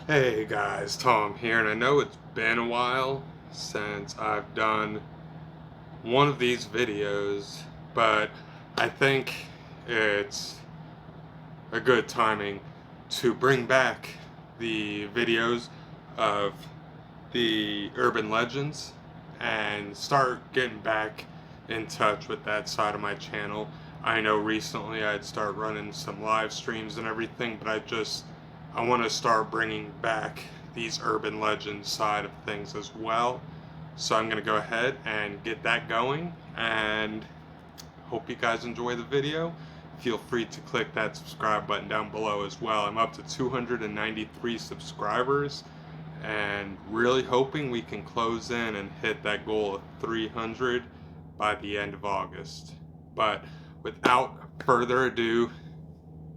Hey guys, Tom here, and I know it's been a while since I've done one of these videos, but I think it's a good timing to bring back the videos of the urban legends and start getting back in touch with that side of my channel. I know recently I'd start running some live streams and everything, but I want to start bringing back these urban legends side of things as well. So I'm going to go ahead and get that going, and hope you guys enjoy the video. Feel free to click that subscribe button down below as well. I'm up to 293 subscribers and really hoping we can close in and hit that goal of 300 by the end of August. But without further ado,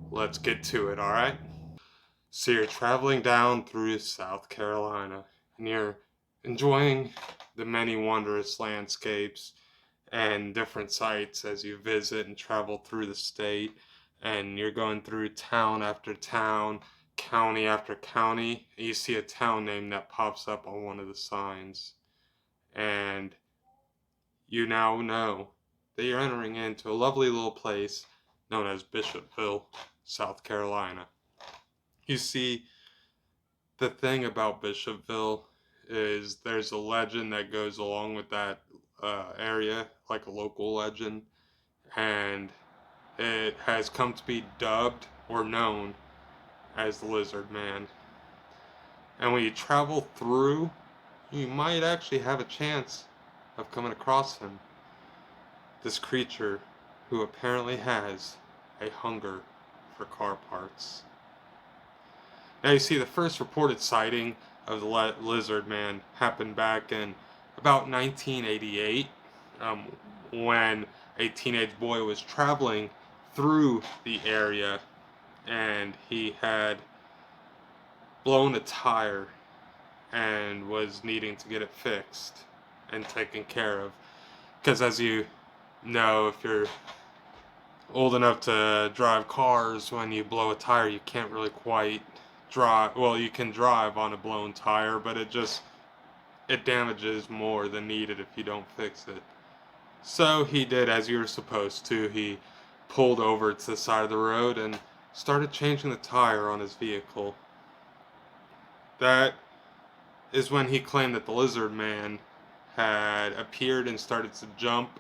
let's get to it, alright? So you're traveling down through South Carolina and you're enjoying the many wondrous landscapes and different sites as you visit and travel through the state, and you're going through town after town, county after county, and you see a town name that pops up on one of the signs, and you now know that you're entering into a lovely little place known as Bishopville, South Carolina. You see, the thing about Bishopville is there's a legend that goes along with that area, like a local legend, and it has come to be dubbed or known as the Lizard Man. And when you travel through, you might actually have a chance of coming across him. This creature who apparently has a hunger for car parts. Now you see, the first reported sighting of the Lizard Man happened back in about 1988, when a teenage boy was traveling through the area and he had blown a tire and was needing to get it fixed and taken care of. Because as you know, if you're old enough to drive cars, when you blow a tire you can't really quite drive. Well, you can drive on a blown tire, but it damages more than needed if you don't fix it. So he did as you were supposed to. He pulled over to the side of the road and started changing the tire on his vehicle. That is when he claimed that the Lizard Man had appeared and started to jump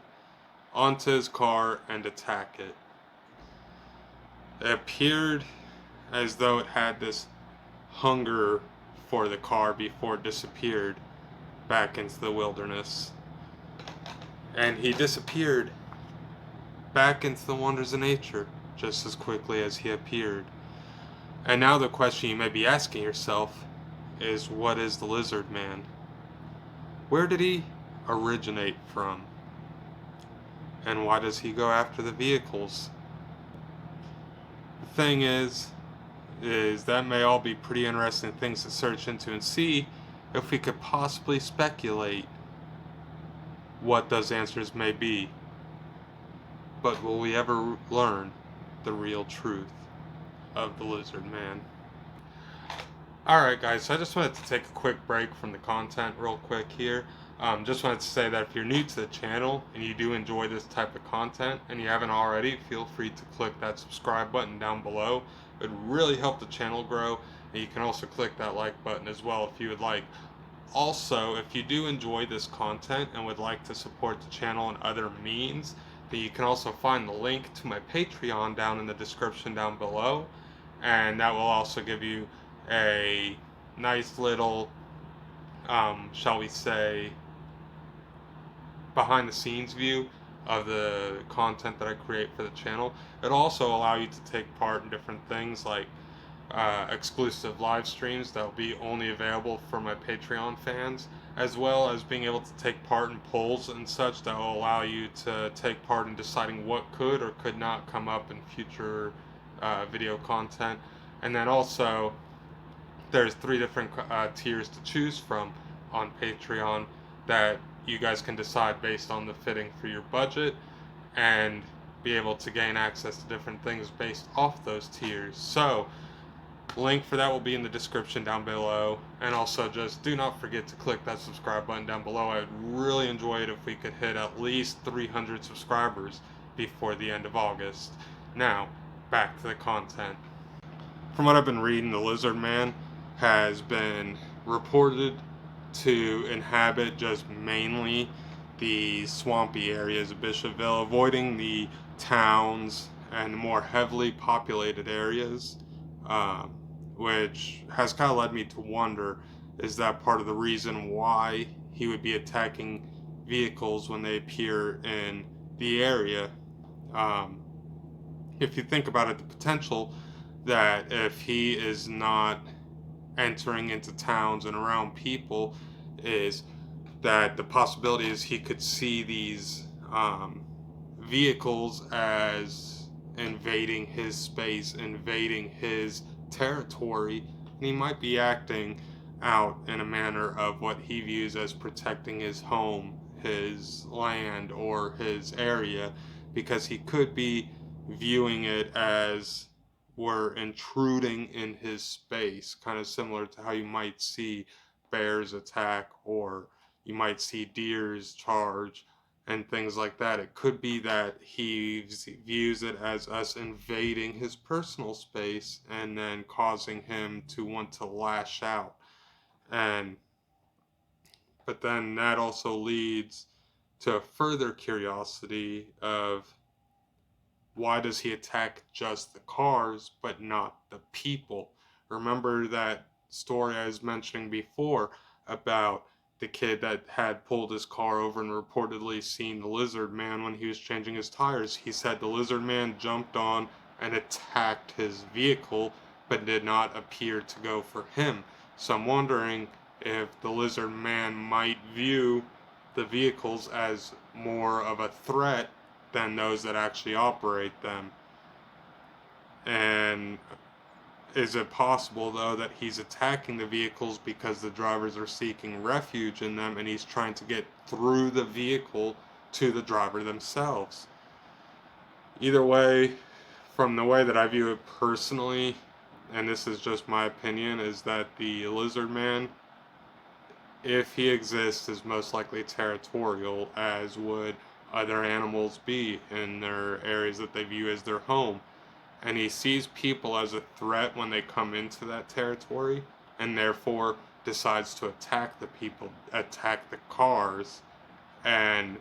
onto his car and attack it. It appeared as though it had this hunger for the car before it disappeared back into the wilderness. And he disappeared back into the wonders of nature just as quickly as he appeared. And now the question you may be asking yourself is, what is the Lizard Man? Where did he originate from? And why does he go after the vehicles? The thing is that may all be pretty interesting things to search into and see if we could possibly speculate what those answers may be. But will we ever learn the real truth of the Lizard Man? Alright guys, so I just wanted to take a quick break from the content real quick here. Just wanted to say that if you're new to the channel and you do enjoy this type of content and you haven't already, feel free to click that subscribe button down below. It would really help the channel grow, and you can also click that like button as well if you would like. Also, if you do enjoy this content and would like to support the channel in other means, then you can also find the link to my Patreon down in the description down below, and that will also give you a nice little, shall we say, behind the scenes view of the content that I create for the channel. It'll also allow you to take part in different things like exclusive live streams that will be only available for my Patreon fans, as well as being able to take part in polls and such that will allow you to take part in deciding what could or could not come up in future video content. And then also, there's 3 different tiers to choose from on Patreon that you guys can decide based on the fitting for your budget, and be able to gain access to different things based off those tiers. So Link for that will be in the description down below. And also just do not forget to click that subscribe button down below. I'd really enjoy it if we could hit at least 300 subscribers before the end of August. Now, back to the content. From what I've been reading, the Lizard Man has been reported to inhabit just mainly the swampy areas of Bishopville, avoiding the towns and more heavily populated areas, which has kind of led me to wonder, is that part of the reason why he would be attacking vehicles when they appear in the area? If you think about it, the potential that if he is not entering into towns and around people is that the possibility is he could see these vehicles as invading his space, invading his territory, and he might be acting out in a manner of what he views as protecting his home, his land, or his area, because he could be viewing it as we're intruding in his space, kind of similar to how you might see bears attack, or you might see deers charge and things like that. It could be that he views it as us invading his personal space and then causing him to want to lash out. But then that also leads to a further curiosity of, why does he attack just the cars but not the people? Remember that story I was mentioning before about the kid that had pulled his car over and reportedly seen the Lizard Man when he was changing his tires? He said the Lizard Man jumped on and attacked his vehicle but did not appear to go for him. So I'm wondering if the Lizard Man might view the vehicles as more of a threat than those that actually operate them. And is it possible, though, that he's attacking the vehicles because the drivers are seeking refuge in them and he's trying to get through the vehicle to the driver themselves? Either way, from the way that I view it personally, and this is just my opinion, is that the Lizard Man, if he exists, is most likely territorial, as would other animals be in their areas that they view as their home. And he sees people as a threat when they come into that territory, and therefore decides to attack the people, attack the cars, and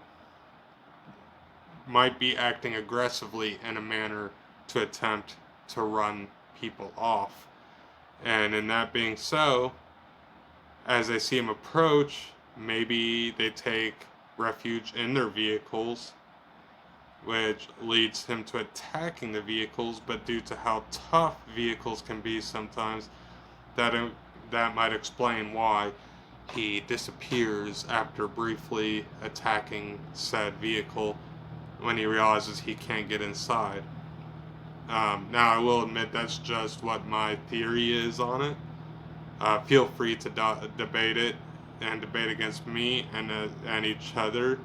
might be acting aggressively in a manner to attempt to run people off. And in that being so, as they see him approach, maybe they take refuge in their vehicles, which leads him to attacking the vehicles. But due to how tough vehicles can be sometimes, that might explain why he disappears after briefly attacking said vehicle when he realizes he can't get inside. Now, I will admit that's just what my theory is on it. Feel free to debate it and debate against me and each other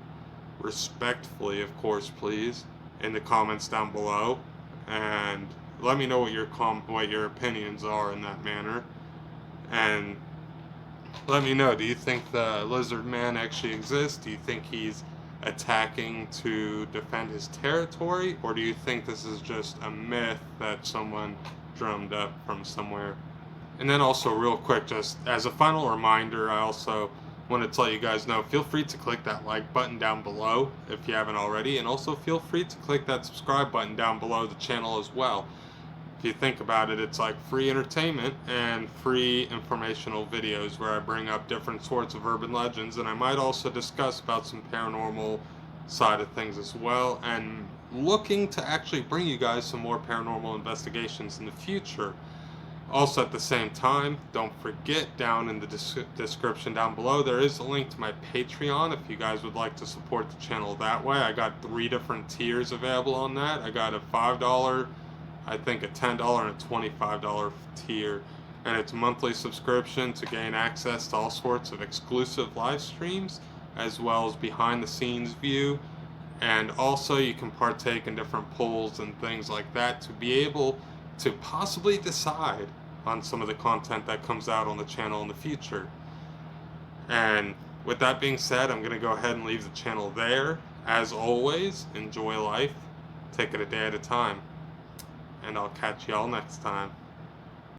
respectfully, of course, please, in the comments down below, and let me know what your opinions are in that manner. And let me know, do you think the Lizard Man actually exists? Do you think he's attacking to defend his territory, or do you think this is just a myth that someone drummed up from somewhere? And then also, real quick, just as a final reminder, I also want to tell you guys, feel free to click that like button down below if you haven't already, and also feel free to click that subscribe button down below the channel as well. If you think about it, it's like free entertainment and free informational videos where I bring up different sorts of urban legends, and I might also discuss about some paranormal side of things as well, and looking to actually bring you guys some more paranormal investigations in the future. Also, at the same time, don't forget, down in the description down below, there is a link to my Patreon if you guys would like to support the channel that way. I got 3 different tiers available on that. I got a $5, I think a $10, and a $25 tier. And it's a monthly subscription to gain access to all sorts of exclusive live streams, as well as behind the scenes view. And also you can partake in different polls and things like that to be able to possibly decide on some of the content that comes out on the channel in the future. And with that being said, I'm going to go ahead and leave the channel there. As always, enjoy life, take it a day at a time, and I'll catch y'all next time.